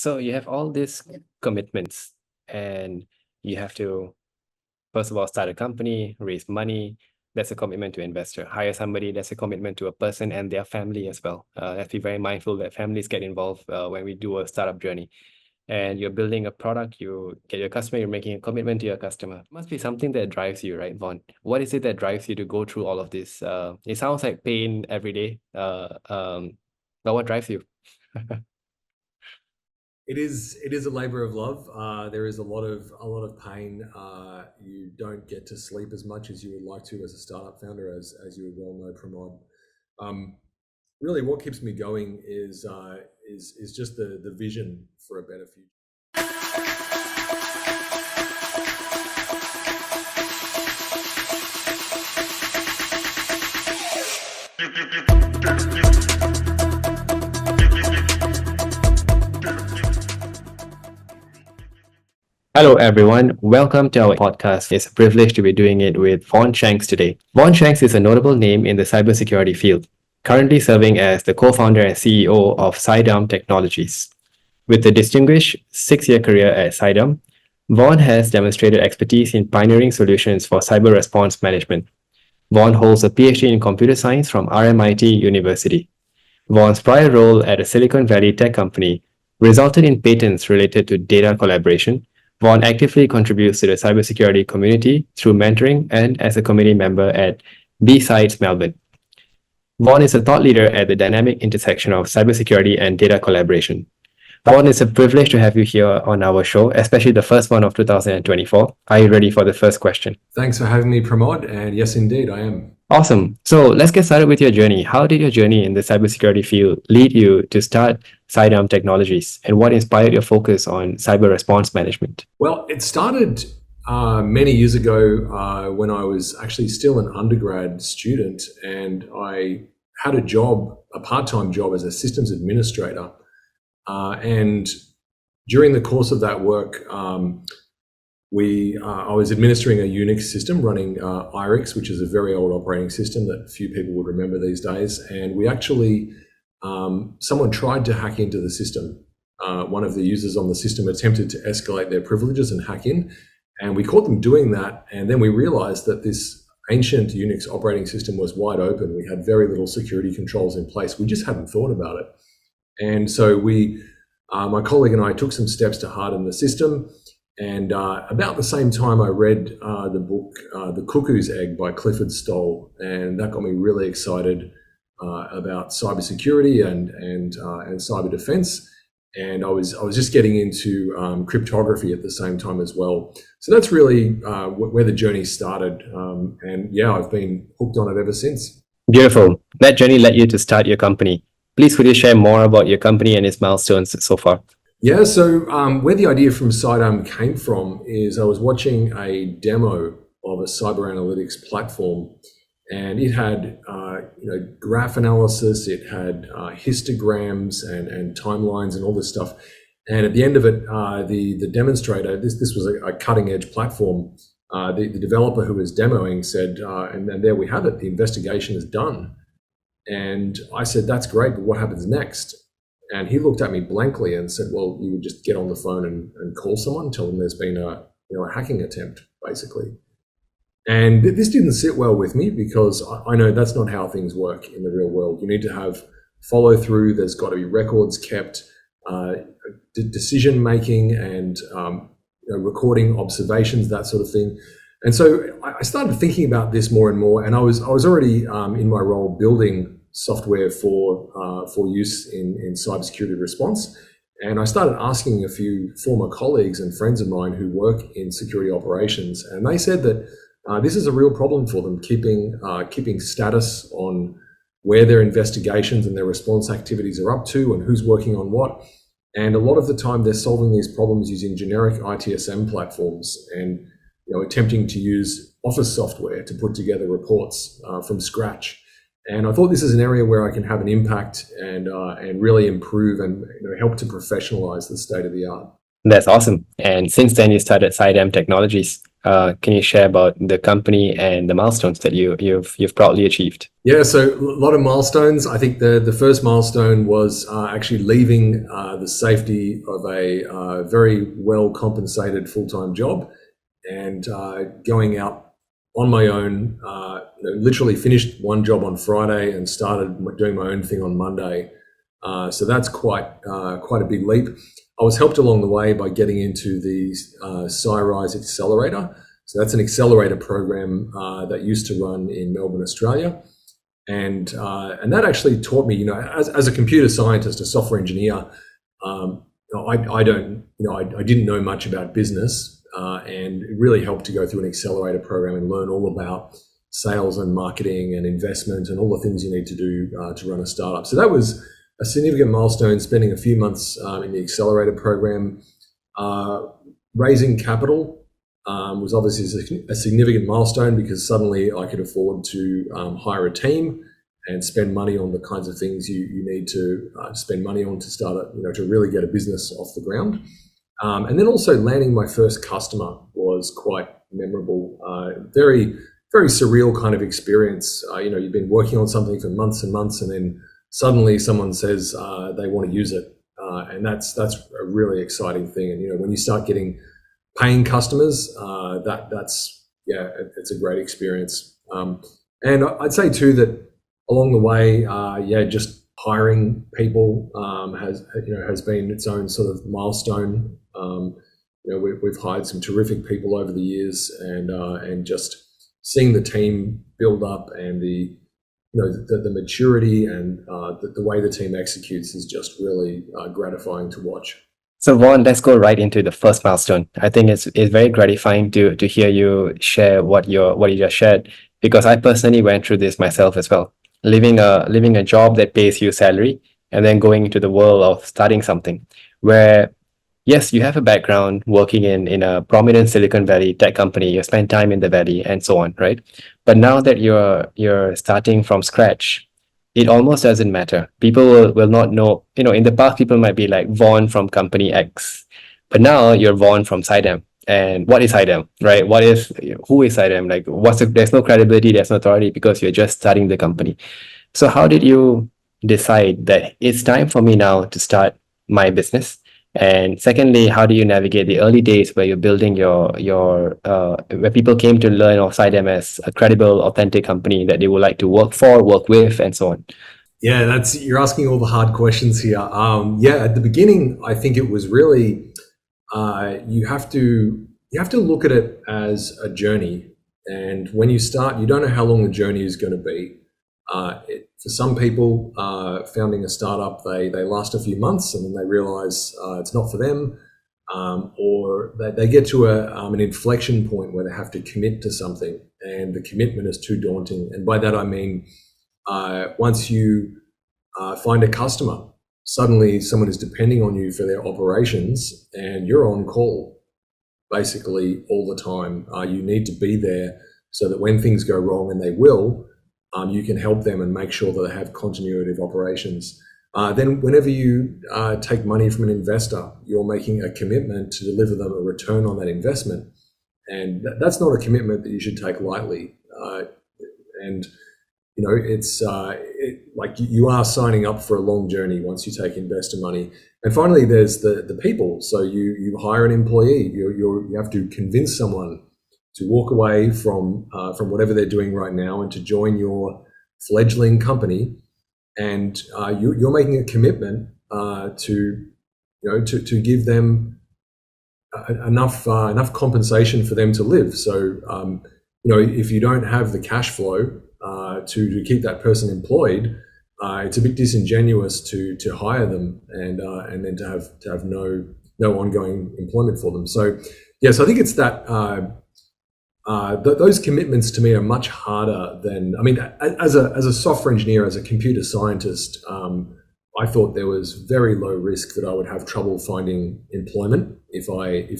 So you have all these commitments, and you have to, first of all, start a company, raise money. That's a commitment to investor. Hire somebody. That's a commitment to a person and their family as well. Let's be very mindful that families get involved when we do a startup journey. And you're building a product, you get your customer, you're making a commitment to your customer. It must be something that drives you, right, Vaughan? What is it that drives you to go through all of this? It sounds like pain every day. But what drives you? It is a labor of love. There is a lot of pain. You don't get to sleep as much as you would like to as a startup founder, as you would well know, Pramodh. Really, what keeps me going is just the vision for a better future. Hello, everyone. Welcome to our podcast. It's a privilege to be doing it with Vaughan Shanks today. Vaughan Shanks is a notable name in the cybersecurity field, currently serving as the co-founder and CEO of Cydarm Technologies. With a distinguished 6-year career at Cydarm, Vaughan has demonstrated expertise in pioneering solutions for cyber response management. Vaughan holds a PhD in computer science from RMIT University. Vaughan's prior role at a Silicon Valley tech company resulted in patents related to data collaboration. Vaughan actively contributes to the cybersecurity community through mentoring and as a committee member at B-Sides Melbourne. Vaughan is a thought leader at the dynamic intersection of cybersecurity and data collaboration. Vaughan, it's a privilege to have you here on our show, especially the first one of 2024. Are you ready for the first question? Thanks for having me, Pramodh. And yes, indeed, I am. Awesome. So let's get started with your journey. How did your journey in the cybersecurity field lead you to start Cydarm Technologies, and what inspired your focus on cyber response management? Well, it started many years ago when I was actually still an undergrad student, and I had a part-time job as a systems administrator. And during the course of that work, I was administering a Unix system running IRIX, which is a very old operating system that few people would remember these days. And we actually, someone tried to hack into the system. One of the users on the system attempted to escalate their privileges and hack in, and we caught them doing that. And then we realized that this ancient Unix operating system was wide open. We had very little security controls in place. We just hadn't thought about it. And so my colleague and I took some steps to harden the system. And about the same time, I read the book The Cuckoo's Egg by Clifford Stoll, and that got me really excited about cybersecurity and cyber defense. And I was just getting into cryptography at the same time as well. So that's really where the journey started. And yeah, I've been hooked on it ever since. Beautiful. That journey led you to start your company. Please, could you share more about your company and its milestones so far? Yeah, so where the idea from Cydarm came from is I was watching a demo of a cyber analytics platform, and it had graph analysis, it had histograms and timelines and all this stuff. And at the end of it, the demonstrator, this was a cutting edge platform. The developer who was demoing said, and there we have it, the investigation is done. And I said, that's great, but what happens next? And he looked at me blankly and said, well, you would just get on the phone and call someone, tell them there's been a hacking attempt, basically. And this didn't sit well with me, because I know that's not how things work in the real world. You need to have follow through. There's got to be records kept, decision making, and recording observations, that sort of thing. And so I started thinking about this more and more. And I was already in my role building software for use in cybersecurity response. And I started asking a few former colleagues and friends of mine who work in security operations, and they said that this is a real problem for them, keeping status on where their investigations and their response activities are up to and who's working on what. And a lot of the time they're solving these problems using generic ITSM platforms and attempting to use Office software to put together reports from scratch. And I thought this is an area where I can have an impact and really improve and help to professionalize the state of the art. That's awesome. And since then, you started Cydarm Technologies. Can you share about the company and the milestones that you've proudly achieved? Yeah, so a lot of milestones. I think the first milestone was actually leaving the safety of a very well compensated full time job and going out on my own. Literally finished one job on Friday and started doing my own thing on Monday. So that's quite a big leap. I was helped along the way by getting into the CyRise Accelerator. So that's an accelerator program that used to run in Melbourne, Australia. And that actually taught me, as a computer scientist, a software engineer, I didn't know much about business, and it really helped to go through an accelerator program and learn all about sales and marketing and investment and all the things you need to do to run a startup. So that was a significant milestone, spending a few months in the accelerator program. Raising capital was obviously a significant milestone because suddenly I could afford to hire a team and spend money on the kinds of things you need to spend money on to start to really get a business off the ground. And then also landing my first customer was quite memorable. Very, very surreal kind of experience. You've been working on something for months and months, and then suddenly someone says they want to use it, and that's a really exciting thing. And when you start getting paying customers, it's a great experience. And I'd say too that along the way, just hiring people has been its own sort of milestone. We've hired some terrific people over the years, and just seeing the team build up and the maturity and the way the team executes is just really gratifying to watch. So Vaughan, let's go right into the first milestone. I think it's very gratifying to hear you share what you just shared, because I personally went through this myself as well. Living a job that pays you salary and then going into the world of starting something where, yes, you have a background working in a prominent Silicon Valley tech company, you spend time in the valley and so on, right? But now that you're starting from scratch, it almost doesn't matter. People will not know. In the past, people might be like Vaughan from company X, but now you're Vaughan from Cydarm. And what is Cydarm, right? Who is Cydarm? Like, there's no credibility, there's no authority because you're just starting the company. So how did you decide that it's time for me now to start my business? And secondly, how do you navigate the early days where you're building where people came to learn of Cydarm as a credible, authentic company that they would like to work for, work with, and so on? Yeah, you're asking all the hard questions here. At the beginning, I think it was really you have to look at it as a journey, and when you start, you don't know how long the journey is going to be. For some people, founding a startup, they last a few months and then they realize it's not for them, or they get to an inflection point where they have to commit to something and the commitment is too daunting. And by that I mean, once you find a customer, suddenly someone is depending on you for their operations and you're on call basically all the time. You need to be there so that when things go wrong, and they will, you can help them and make sure that they have continuity of operations. Then whenever you take money from an investor, you're making a commitment to deliver them a return on that investment. And that's not a commitment that you should take lightly. It's like you are signing up for a long journey once you take investor money. And finally, there's the people. So you hire an employee. You have to convince someone to walk away from whatever they're doing right now and to join your fledgling company, and you're making a commitment to give them enough compensation for them to live. So if you don't have the cash flow to keep that person employed, it's a bit disingenuous to hire them and then to have no ongoing employment for them. So yes, I think it's that. Those commitments to me are much harder than, as a software engineer, as a computer scientist, I thought there was very low risk that I would have trouble finding employment if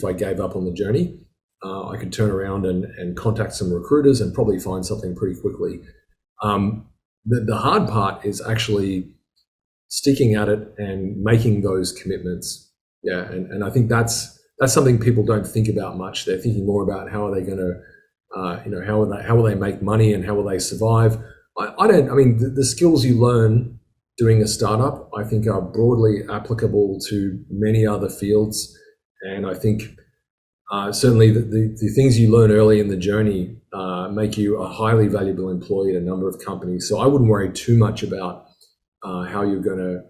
I gave up on the journey. I could turn around and contact some recruiters and probably find something pretty quickly. The hard part is actually sticking at it and making those commitments. Yeah, and I think that's that's something people don't think about much. They're thinking more about how are they going to, how will they make money and how will they survive. I mean, the skills you learn doing a startup, I think, are broadly applicable to many other fields. And I think certainly the things you learn early in the journey make you a highly valuable employee at a number of companies. So I wouldn't worry too much about how you're going to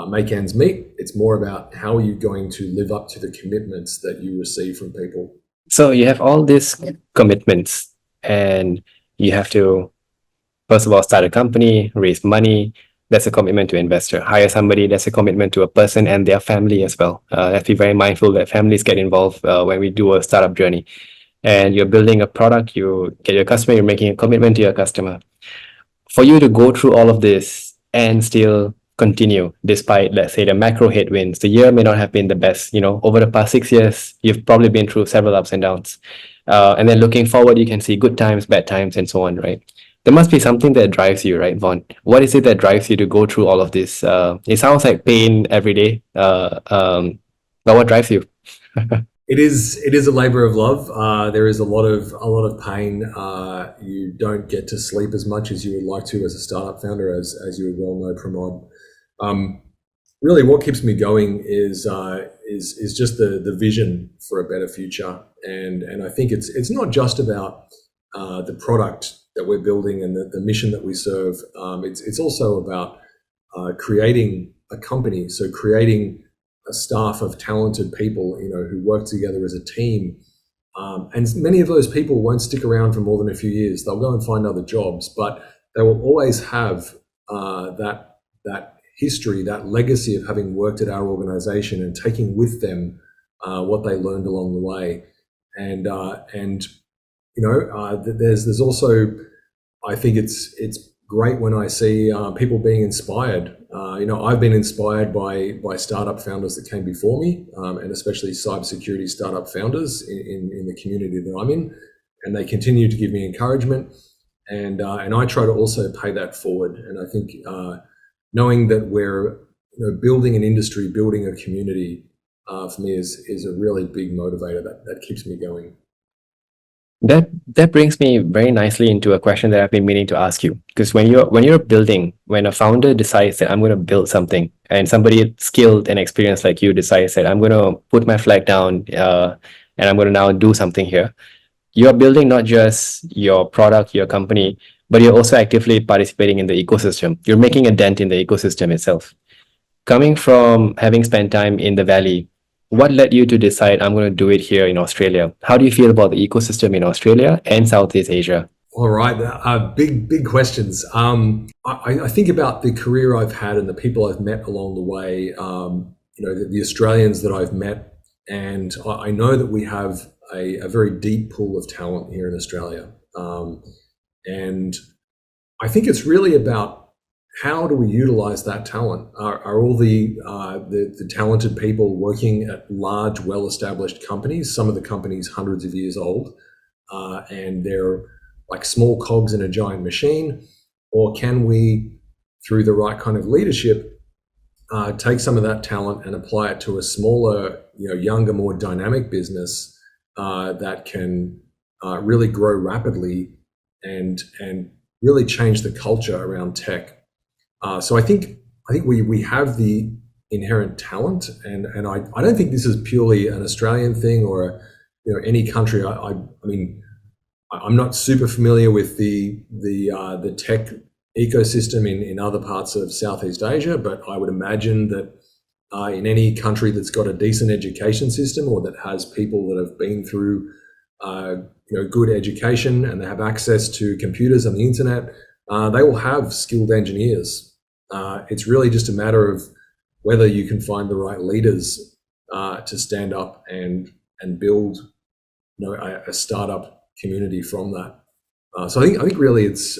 make ends meet. It's more about how are you going to live up to the commitments that you receive from people. So you have all these commitments, and you have to, first of all, start a company, raise money. That's a commitment to investor. Hire somebody. That's a commitment to a person and their family as well. Let's be very mindful that families get involved when we do a startup journey. And you're building a product, you get your customer, you're making a commitment to your customer. For you to go through all of this and still continue despite, let's say, the macro headwinds, the year may not have been the best. Over the past 6 years, you've probably been through several ups and downs. And then looking forward, you can see good times, bad times, and so on, right? There must be something that drives you, right, Vaughan? What is it that drives you to go through all of this? It sounds like pain every day, but what drives you? It is a labor of love. There is a lot of pain. You don't get to sleep as much as you would like to as a startup founder, as you would well know, Pramodh. Really, what keeps me going is just the vision for a better future, and I think it's not just about the product that we're building and the mission that we serve. It's also about creating a company, so creating a staff of talented people, who work together as a team. And many of those people won't stick around for more than a few years. They'll go and find other jobs, but they will always have that history, that legacy of having worked at our organization and taking with them what they learned along the way. And there's also, I think it's great when I see people being inspired. I've been inspired by startup founders that came before me, and especially cybersecurity startup founders in the community that I'm in, and they continue to give me encouragement, and I try to also pay that forward. And I think knowing that we're building an industry, building a community, for me is a really big motivator that keeps me going. That brings me very nicely into a question that I've been meaning to ask you. Because when a founder decides that I'm going to build something, and somebody skilled and experienced like you decides that I'm going to put my flag down, and I'm going to now do something here, you're building not just your product, your company, but you're also actively participating in the ecosystem. You're making a dent in the ecosystem itself. Coming from having spent time in the Valley, what led you to decide I'm going to do it here in Australia? How do you feel about the ecosystem in Australia and Southeast Asia? All right, big questions. I think about the career I've had and the people I've met along the way. The Australians that I've met, and I know that we have a very deep pool of talent here in Australia. And I think it's really about how do we utilize that talent? Are all the talented people working at large, well-established companies? Some of the companies hundreds of years old, and they're like small cogs in a giant machine, or can we, through the right kind of leadership, take some of that talent and apply it to a smaller, younger, more dynamic business that can really grow rapidly and really change the culture around tech. So I think we have the inherent talent, and I don't think this is purely an Australian thing or any country. I mean, I'm not super familiar with the tech ecosystem in other parts of Southeast Asia, but I would imagine that in any country that's got a decent education system or that has people that have been through good education and they have access to computers and the internet, they will have skilled engineers. It's really just a matter of whether you can find the right leaders to stand up and build a startup community from that. So I think really it's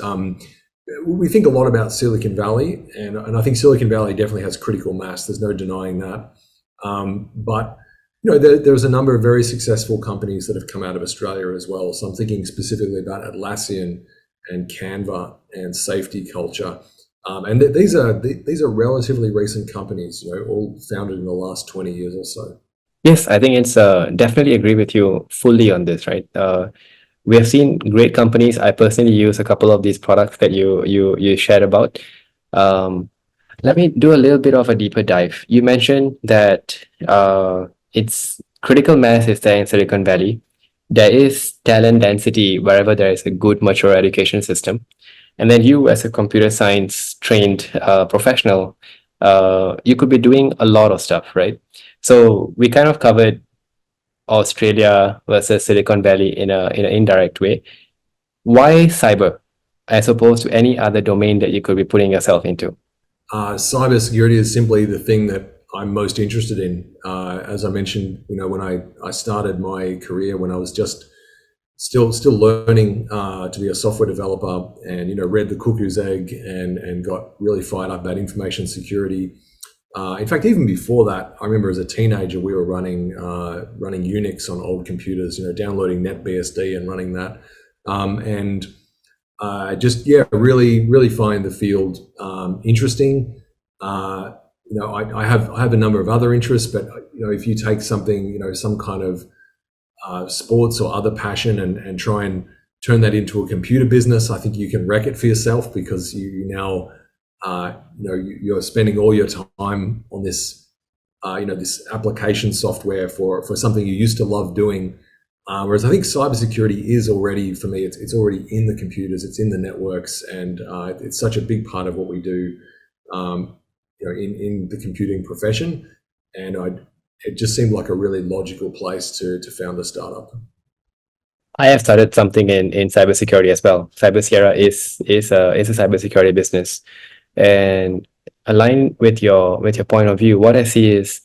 we think a lot about Silicon Valley, and I think Silicon Valley definitely has critical mass. There's no denying that. But there's a number of very successful companies that have come out of Australia as well. So I'm thinking specifically about Atlassian and Canva and Safe TechTalk. And these are relatively recent companies, all founded in the last 20 years or so. Yes, I think it's definitely agree with you fully on this, right? We have seen great companies. I personally use a couple of these products that you shared about. Um, Let me do a little bit of a deeper dive. You mentioned that it's critical mass is there in Silicon Valley. There is talent density wherever there is a good, mature education system. And then you, as a computer science trained professional, you could be doing a lot of stuff, right? So we kind of covered Australia versus Silicon Valley in an indirect way. Why cyber, as opposed to any other domain that you could be putting yourself into? Cybersecurity is simply the thing that I'm most interested in. As I mentioned, when I started my career, when I was just still learning to be a software developer, and read the cuckoo's egg and got really fired up about information security. In fact, even before that, I remember as a teenager we were running Unix on old computers, downloading NetBSD and running that, and just really find the field interesting. I have a number of other interests, but if you take something, some kind of sports or other passion, and try and turn that into a computer business, I think you can wreck it for yourself, because you now you're spending all your time on this application software for something you used to love doing. Whereas I think cybersecurity is already, for me, it's already in the computers, it's in the networks, and it's such a big part of what we do, in the computing profession. And it just seemed like a really logical place to found a startup. I have started something in cybersecurity as well. Cybersierra is a cybersecurity business, and align with your point of view. What I see is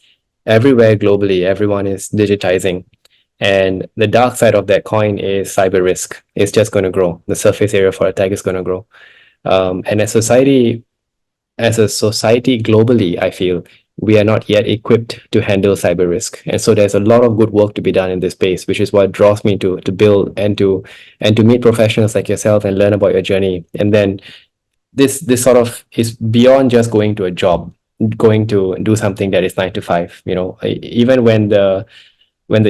everywhere globally, everyone is digitizing, and the dark side of that coin is cyber risk. It's just going to grow. The surface area for attack is going to grow, and as a society globally, I feel we are not yet equipped to handle cyber risk. And so there's a lot of good work to be done in this space, which is what draws me to build and to meet professionals like yourself and learn about your journey. And then this sort of is beyond just going to a job, going to do something that is 9 to 5. Even when the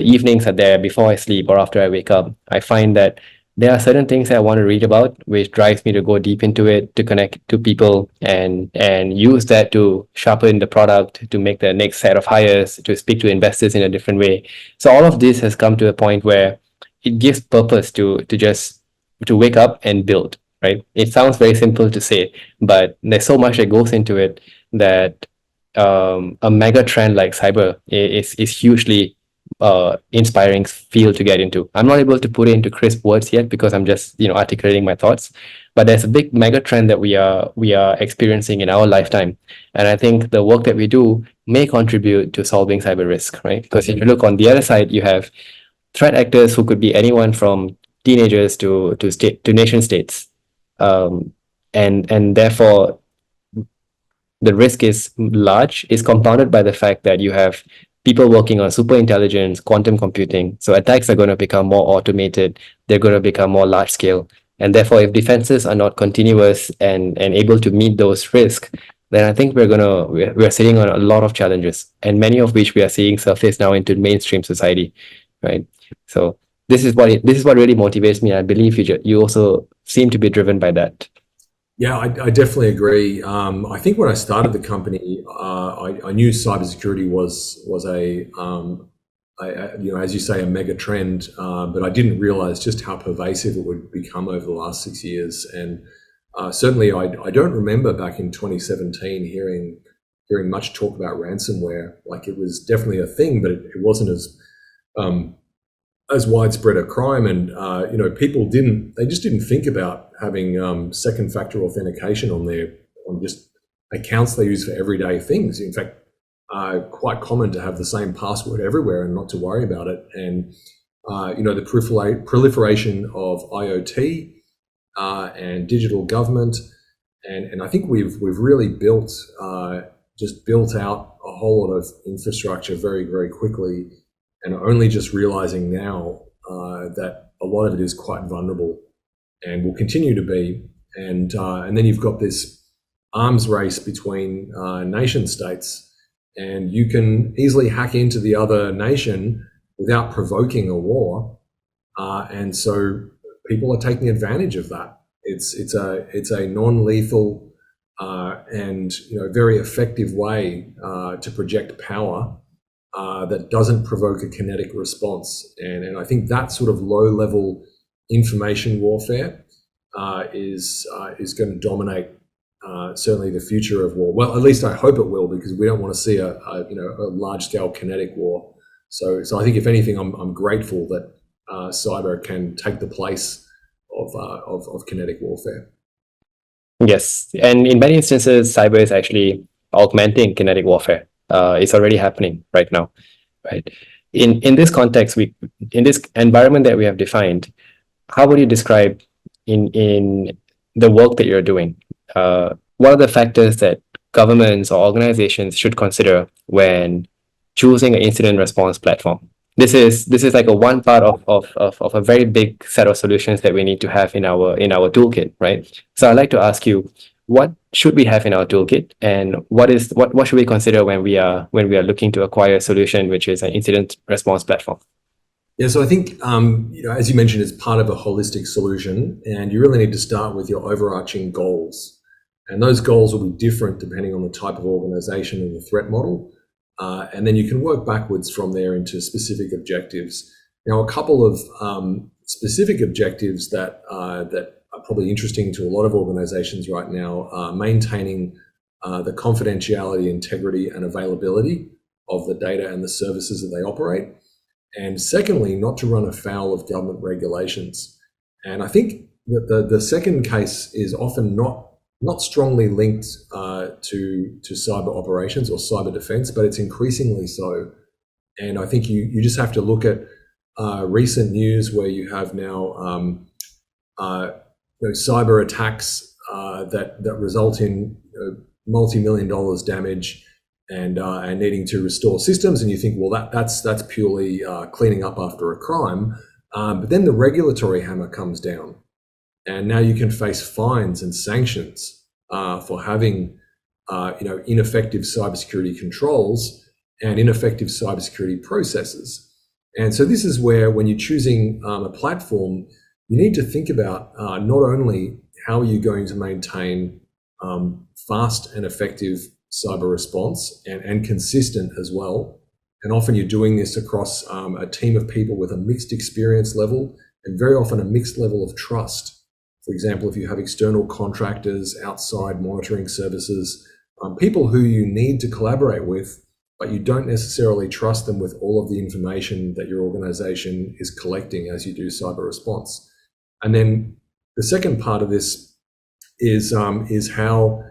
evenings are there before I sleep or after I wake up, I find that there are certain things that I want to read about, which drives me to go deep into it, to connect to people, and use that to sharpen the product, to make the next set of hires, to speak to investors in a different way. So all of this has come to a point where it gives purpose to just to wake up and build. Right? It sounds very simple to say, but there's so much that goes into it that a mega trend like cyber is hugely inspiring field to get into. I'm not able to put it into crisp words yet because I'm just articulating my thoughts. But there's a big mega trend that we are experiencing in our lifetime, and I think the work that we do may contribute to solving cyber risk, right? Because if you look on the other side, you have threat actors who could be anyone from teenagers to nation states, um, and therefore the risk is large, is compounded by the fact that you have people working on super intelligence, quantum computing. So attacks are going to become more automated. They're going to become more large scale. And therefore, if defenses are not continuous and able to meet those risks, then I think we're sitting on a lot of challenges, and many of which we are seeing surface now into mainstream society, right? So this is what really motivates me. I believe you also seem to be driven by that. Yeah, I definitely agree. I think when I started the company, I knew cybersecurity was as you say, a mega trend, but I didn't realize just how pervasive it would become over the last 6 years. And certainly, I don't remember back in 2017 hearing much talk about ransomware. Like, it was definitely a thing, but it wasn't um, as widespread a crime, and people just didn't think about having second factor authentication on just accounts they use for everyday things. In fact, quite common to have the same password everywhere and not to worry about it. And the proliferation of IoT and digital government, and I think we've really built out a whole lot of infrastructure very, very quickly, and only just realizing now that a lot of it is quite vulnerable and will continue to be. And then you've got this arms race between nation states, and you can easily hack into the other nation without provoking a war. And so people are taking advantage of that. It's a non-lethal and very effective way to project power that doesn't provoke a kinetic response. And I think that sort of low-level information warfare is going to dominate certainly the future of war. Well, at least I hope it will, because we don't want to see a large-scale kinetic war. So I think, if anything, I'm grateful that cyber can take the place of kinetic warfare. Yes, and in many instances, cyber is actually augmenting kinetic warfare. It's already happening right now, right? In this context, in this environment that we have defined, how would you describe in the work that you're doing? What are the factors that governments or organizations should consider when choosing an incident response platform? This is like a one part of a very big set of solutions that we need to have in our toolkit, right? So I'd like to ask you, what should we have in our toolkit, and what should we consider when we are looking to acquire a solution which is an incident response platform? Yeah, so I think, as you mentioned, it's part of a holistic solution, and you really need to start with your overarching goals. And those goals will be different depending on the type of organization and the threat model. And then you can work backwards from there into specific objectives. Now, a couple of specific objectives that are probably interesting to a lot of organizations right now are maintaining the confidentiality, integrity, and availability of the data and the services that they operate. And secondly, not to run afoul of government regulations. And I think that the second case is often not strongly linked to cyber operations or cyber defense, but it's increasingly so. And I think you just have to look at recent news where you have now cyber attacks that result in multi-million dollars damage and needing to restore systems, and you think, well, that's purely cleaning up after a crime. But then the regulatory hammer comes down, and now you can face fines and sanctions for having ineffective cybersecurity controls and ineffective cybersecurity processes. And so this is where, when you're choosing a platform, you need to think about not only how are you going to maintain fast and effective cyber response and consistent as well. And often you're doing this across a team of people with a mixed experience level and very often a mixed level of trust. For example, if you have external contractors, outside monitoring services, people who you need to collaborate with, but you don't necessarily trust them with all of the information that your organization is collecting as you do cyber response. And then the second part of this is how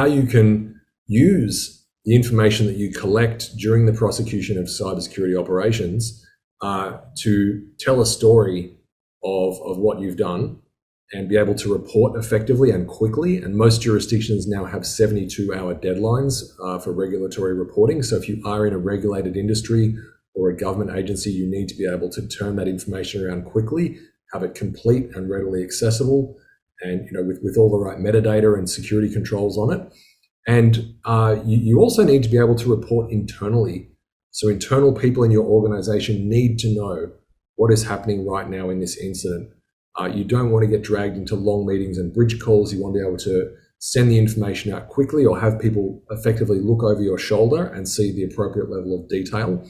you can use the information that you collect during the prosecution of cybersecurity operations to tell a story of what you've done and be able to report effectively and quickly. And most jurisdictions now have 72-hour deadlines for regulatory reporting. So if you are in a regulated industry or a government agency, you need to be able to turn that information around quickly, have it complete and readily accessible, and with all the right metadata and security controls on it. And you also need to be able to report internally. So internal people in your organization need to know what is happening right now in this incident. You don't want to get dragged into long meetings and bridge calls. You want to be able to send the information out quickly or have people effectively look over your shoulder and see the appropriate level of detail.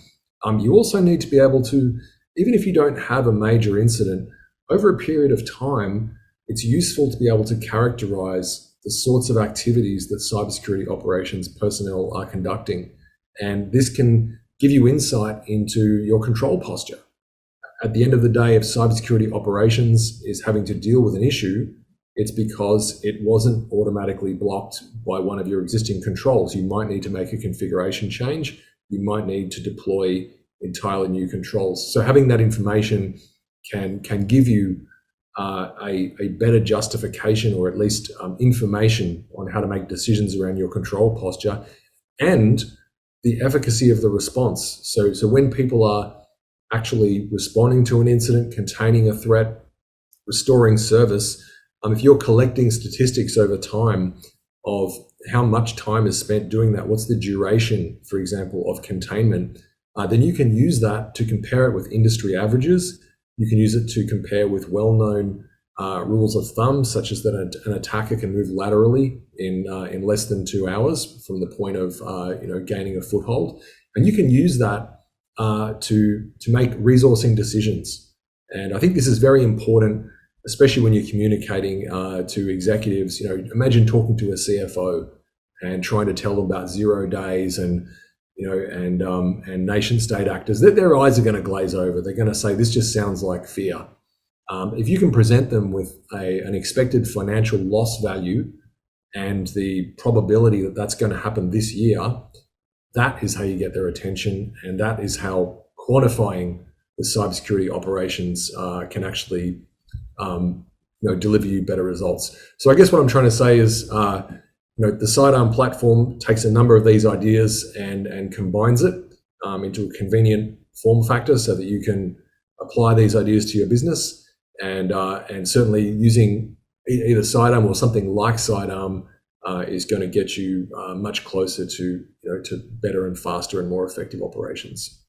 You also need to be able to, even if you don't have a major incident, over a period of time, it's useful to be able to characterize the sorts of activities that cybersecurity operations personnel are conducting. And this can give you insight into your control posture. At the end of the day, if cybersecurity operations is having to deal with an issue, it's because it wasn't automatically blocked by one of your existing controls. You might need to make a configuration change. You might need to deploy entirely new controls. So having that information can give you a better justification, or at least information on how to make decisions around your control posture and the efficacy of the response. So when people are actually responding to an incident, containing a threat, restoring service, if you're collecting statistics over time, of how much time is spent doing that, what's the duration, for example, of containment, then you can use that to compare it with industry averages. You can use it to compare with well-known rules of thumb, such as that an attacker can move laterally in less than 2 hours from the point of gaining a foothold, and you can use that to make resourcing decisions. And I think this is very important, especially when you're communicating to executives. Imagine talking to a CFO and trying to tell them about 0 days and nation state actors. Their eyes are going to glaze over. They're going to say, this just sounds like fear. If you can present them with an expected financial loss value and the probability that that's going to happen this year, that is how you get their attention, and that is how quantifying the cybersecurity operations can actually deliver you better results. So I guess what I'm trying to say is, the Cydarm platform takes a number of these ideas and combines it into a convenient form factor so that you can apply these ideas to your business. And certainly using either Cydarm or something like Cydarm is going to get you much closer to better and faster and more effective operations.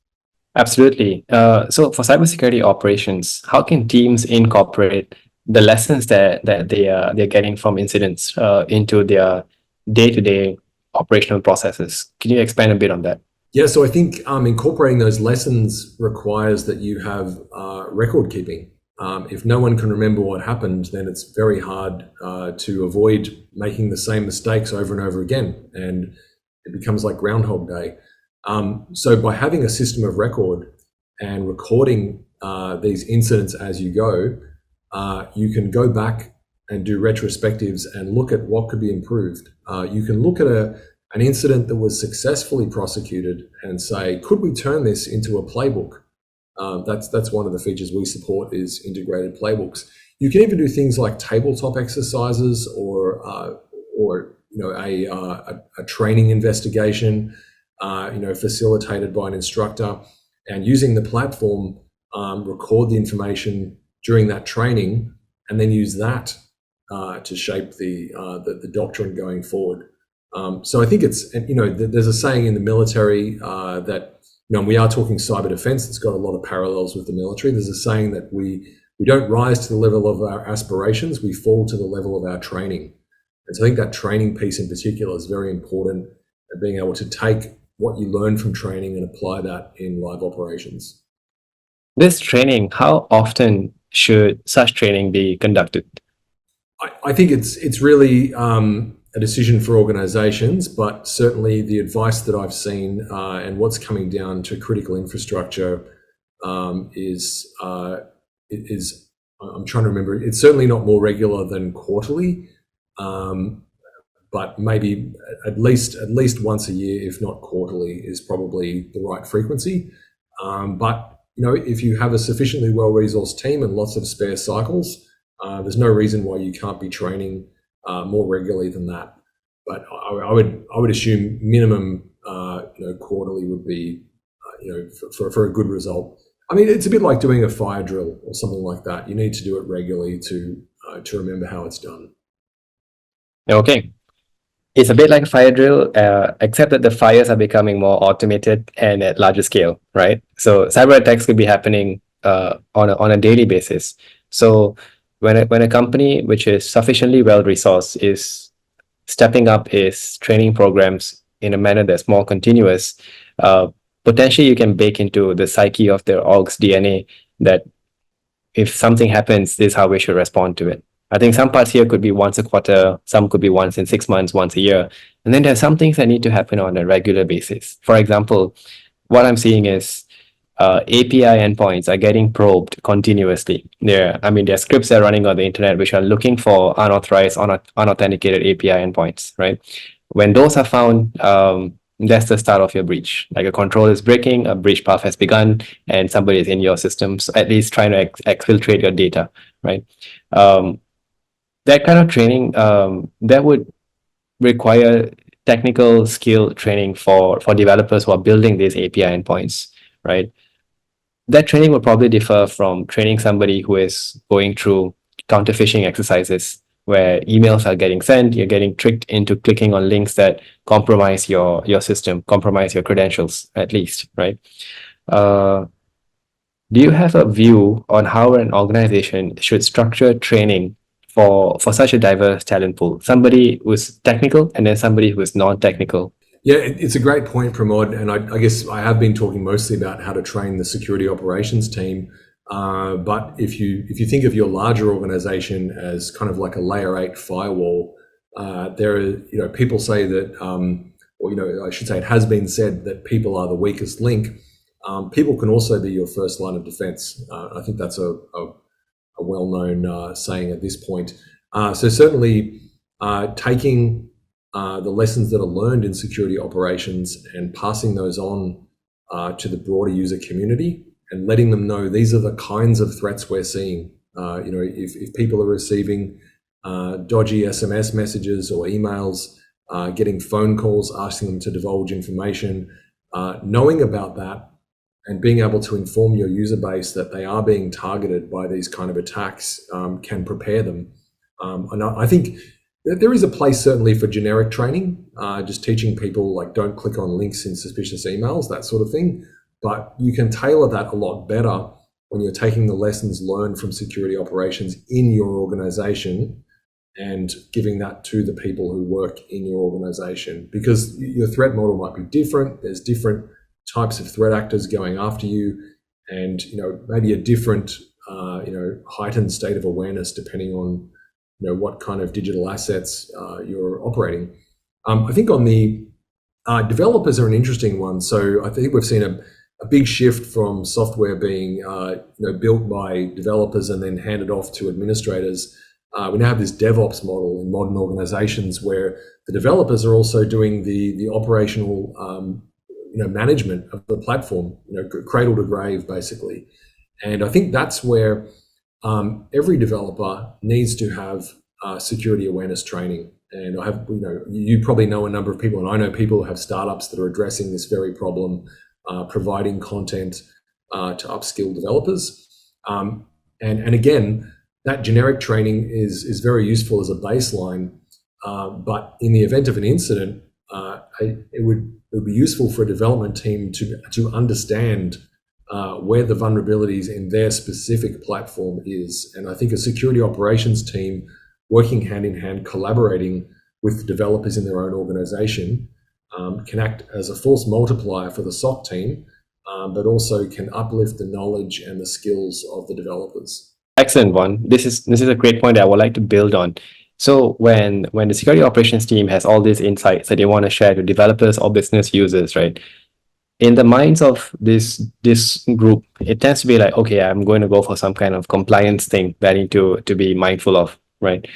Absolutely. So for cybersecurity operations, how can teams incorporate the lessons that they're getting from incidents into their day-to-day operational processes? Can you expand a bit on that? Yeah, so I think incorporating those lessons requires that you have record keeping. If no one can remember what happened, then it's very hard to avoid making the same mistakes over and over again, and it becomes like Groundhog Day. So by having a system of record and recording these incidents as you go, you can go back and do retrospectives and look at what could be improved. You can look at an incident that was successfully prosecuted and say, could we turn this into a playbook? That's one of the features we support, is integrated playbooks. You can even do things like tabletop exercises or a training investigation, facilitated by an instructor, and using the platform, record the information during that training, and then use that to shape the doctrine going forward. So I think there's a saying in the military that, we are talking cyber defense. It's got a lot of parallels with the military. There's a saying that we don't rise to the level of our aspirations, we fall to the level of our training. And so I think that training piece in particular is very important, and being able to take what you learn from training and apply that in live operations. This training, how often should such training be conducted? I think it's really a decision for organizations, but certainly the advice that I've seen and what's coming down to critical infrastructure is I'm trying to remember, it's certainly not more regular than quarterly, but maybe at least once a year, if not quarterly, is probably the right frequency. But if you have a sufficiently well-resourced team and lots of spare cycles, there's no reason why you can't be training more regularly than that. But I would assume minimum quarterly would be for a good result. I mean, it's a bit like doing a fire drill or something like that. You need to do it regularly to remember how it's done. Okay. It's a bit like a fire drill, except that the fires are becoming more automated and at larger scale, right? So cyber attacks could be happening on a daily basis. So when a company which is sufficiently well-resourced is stepping up its training programs in a manner that's more continuous, potentially you can bake into the psyche of their org's DNA that if something happens, this is how we should respond to it. I think some parts here could be once a quarter, some could be once in 6 months, once a year. And then there's some things that need to happen on a regular basis. For example, what I'm seeing is API endpoints are getting probed continuously. There are scripts that are running on the internet which are looking for unauthorized, unauthenticated API endpoints, right? When those are found, that's the start of your breach. Like a control is breaking, a breach path has begun, and somebody is in your systems, at least trying to exfiltrate your data, right? That kind of training, that would require technical skill training for developers who are building these API endpoints, right? That training will probably differ from training somebody who is going through counter phishing exercises where emails are getting sent, you're getting tricked into clicking on links that compromise your system, compromise your credentials, at least, right? Uh, do you have a view on how an organization should structure training for such a diverse talent pool? Somebody who's technical and then somebody who is non-technical. Yeah, it's a great point, Pramod, and I guess I have been talking mostly about how to train the security operations team. But if you think of your larger organization as kind of like a layer 8 firewall, there are, people say that, or I should say, it has been said that people are the weakest link. People can also be your first line of defense. I think that's a well-known saying at this point. So certainly taking the lessons that are learned in security operations and passing those on to the broader user community and letting them know these are the kinds of threats we're seeing. If people are receiving dodgy SMS messages or emails, getting phone calls asking them to divulge information, knowing about that and being able to inform your user base that they are being targeted by these kind of attacks can prepare them. And I think there is a place certainly for generic training, just teaching people like don't click on links in suspicious emails, that sort of thing. But you can tailor that a lot better when you're taking the lessons learned from security operations in your organization and giving that to the people who work in your organization, because your threat model might be different. There's different types of threat actors going after you, and maybe a different heightened state of awareness depending on what kind of digital assets you're operating. I think on the developers are an interesting one. So I think we've seen a big shift from software being built by developers and then handed off to administrators. We now have this DevOps model in modern organizations where the developers are also doing the operational management of the platform, cradle to grave, basically. And I think that's where every developer needs to have security awareness training. And I have, you probably know a number of people, and I know people who have startups that are addressing this very problem, providing content to upskill developers. And again, that generic training is very useful as a baseline. But in the event of an incident, it would be useful for a development team to understand where the vulnerabilities in their specific platform is. And I think a security operations team working hand in hand, collaborating with developers in their own organization can act as a force multiplier for the SOC team, but also can uplift the knowledge and the skills of the developers. Excellent one. This is a great point that I would like to build on. So when the security operations team has all these insights that they want to share to developers or business users, right? In the minds of this group, it tends to be like, okay, I'm going to go for some kind of compliance thing that I need to be mindful of, right?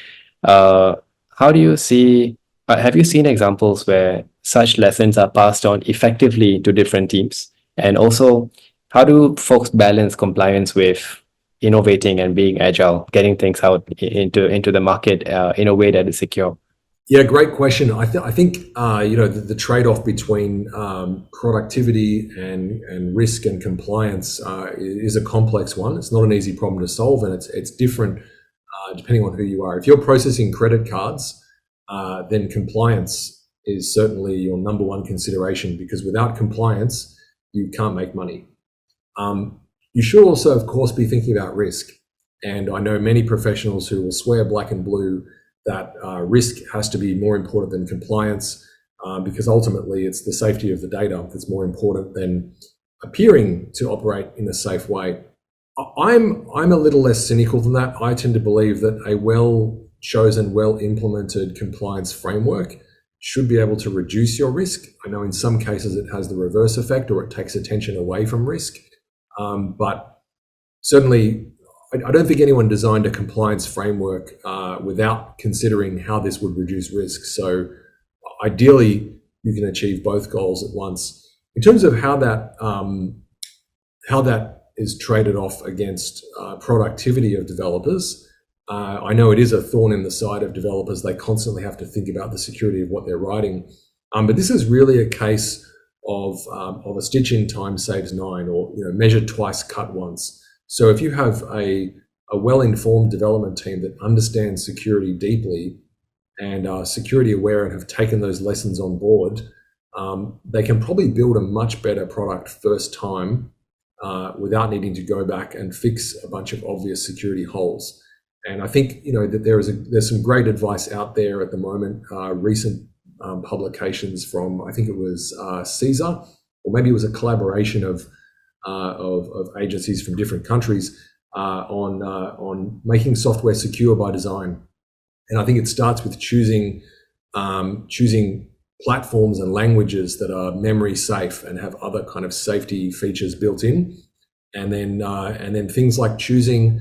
How do you see? Have you seen examples where such lessons are passed on effectively to different teams? And also, how do folks balance compliance with innovating and being agile, getting things out into the market in a way that is secure? Yeah, great question. I think the trade-off between productivity and risk and compliance is a complex one. It's not an easy problem to solve, and it's different depending on who you are. If you're processing credit cards, then compliance is certainly your number one consideration, because without compliance, you can't make money. You should also, of course, be thinking about risk. And I know many professionals who will swear black and blue that risk has to be more important than compliance, because ultimately it's the safety of the data that's more important than appearing to operate in a safe way. I'm a little less cynical than that. I tend to believe that a well-chosen, well-implemented compliance framework should be able to reduce your risk. I know in some cases it has the reverse effect, or it takes attention away from risk. But certainly, I don't think anyone designed a compliance framework without considering how this would reduce risk. So ideally, you can achieve both goals at once. In terms of how that is traded off against productivity of developers, I know it is a thorn in the side of developers. They constantly have to think about the security of what they're writing. But this is really a case of a stitch in time saves nine, or measure twice, cut once. So if you have a a well-informed development team that understands security deeply and are security aware and have taken those lessons on board, they can probably build a much better product first time without needing to go back and fix a bunch of obvious security holes. And I think that there's some great advice out there at the moment. Recent publications from, I think it was CISA, or maybe it was a collaboration of agencies from different countries on making software secure by design. And I think it starts with choosing platforms and languages that are memory safe and have other kind of safety features built in, and then things like choosing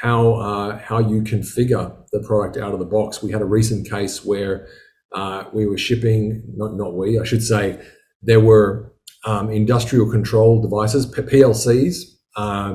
how you configure the product out of the box. We had a recent case where we were shipping, I should say, there were industrial control devices, PLCs,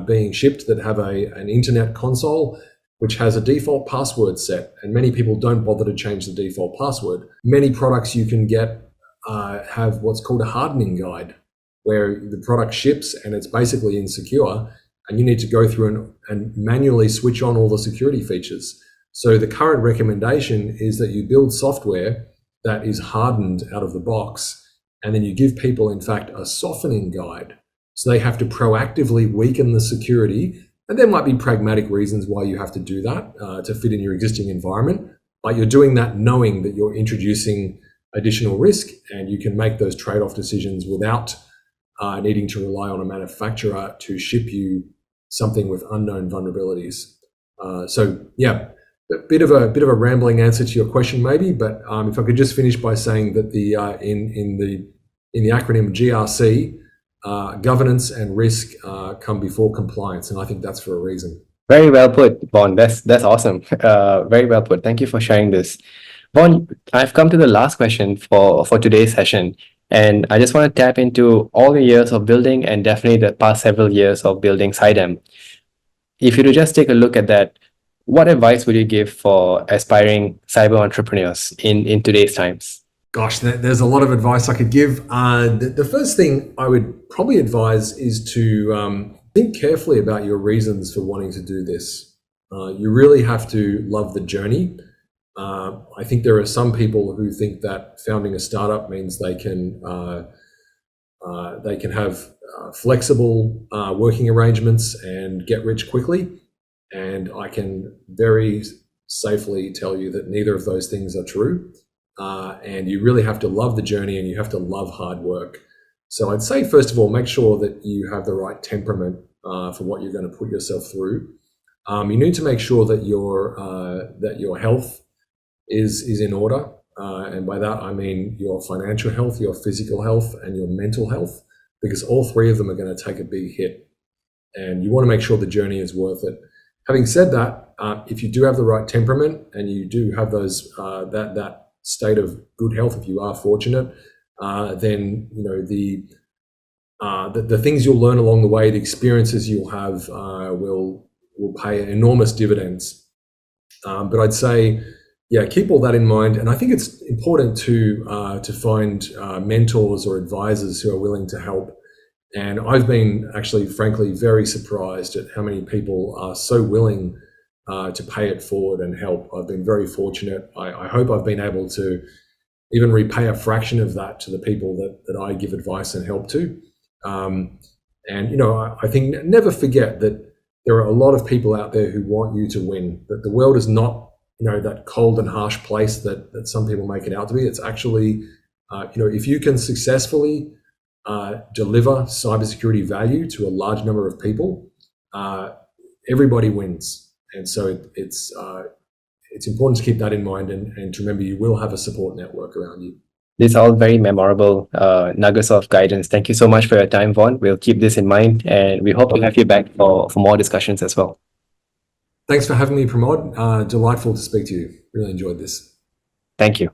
being shipped that have an internet console which has a default password set, and many people don't bother to change the default password. Many products you can get have what's called a hardening guide, where the product ships and it's basically insecure, and you need to go through and manually switch on all the security features. So the current recommendation is that you build software that is hardened out of the box, and then you give people, in fact, a softening guide. So they have to proactively weaken the security. And there might be pragmatic reasons why you have to do that to fit in your existing environment, but you're doing that knowing that you're introducing additional risk, and you can make those trade-off decisions without needing to rely on a manufacturer to ship you something with unknown vulnerabilities. So yeah, a bit of a rambling answer to your question maybe, but if I could just finish by saying that in the acronym GRC, governance and risk come before compliance, and I think that's for a reason. Very well put, Vaughan. That's awesome. Very well put. Thank you for sharing this. Vaughan, I've come to the last question for today's session, and I just want to tap into all the years of building and definitely the past several years of building Cydarm. If you were to just take a look at that, what advice would you give for aspiring cyber entrepreneurs in today's times? Gosh, there's a lot of advice I could give. The first thing I would probably advise is to think carefully about your reasons for wanting to do this. You really have to love the journey. I think there are some people who think that founding a startup means they can have flexible working arrangements and get rich quickly. And I can very safely tell you that neither of those things are true. And you really have to love the journey, and you have to love hard work. So I'd say, first of all, make sure that you have the right temperament for what you're going to put yourself through. You need to make sure that your health is in order. And by that, I mean your financial health, your physical health, and your mental health, because all three of them are going to take a big hit. And you want to make sure the journey is worth it. Having said that, if you do have the right temperament and you do have those that state of good health, if you are fortunate, then the things you'll learn along the way, the experiences you'll have will pay enormous dividends. But I'd say, yeah, keep all that in mind. And I think it's important to find mentors or advisors who are willing to help. And I've been actually, frankly, very surprised at how many people are so willing to pay it forward and help. I've been very fortunate. I hope I've been able to even repay a fraction of that to the people that I give advice and help to. And, I think never forget that there are a lot of people out there who want you to win, that the world is not, that cold and harsh place that some people make it out to be. It's actually, if you can successfully deliver cybersecurity value to a large number of people, everybody wins. And so it's important to keep that in mind and to remember you will have a support network around you. These are all very memorable nuggets of guidance. Thank you so much for your time, Vaughan. We'll keep this in mind, and we hope to have you back for more discussions as well. Thanks for having me, Pramodh. Delightful to speak to you. Really enjoyed this. Thank you.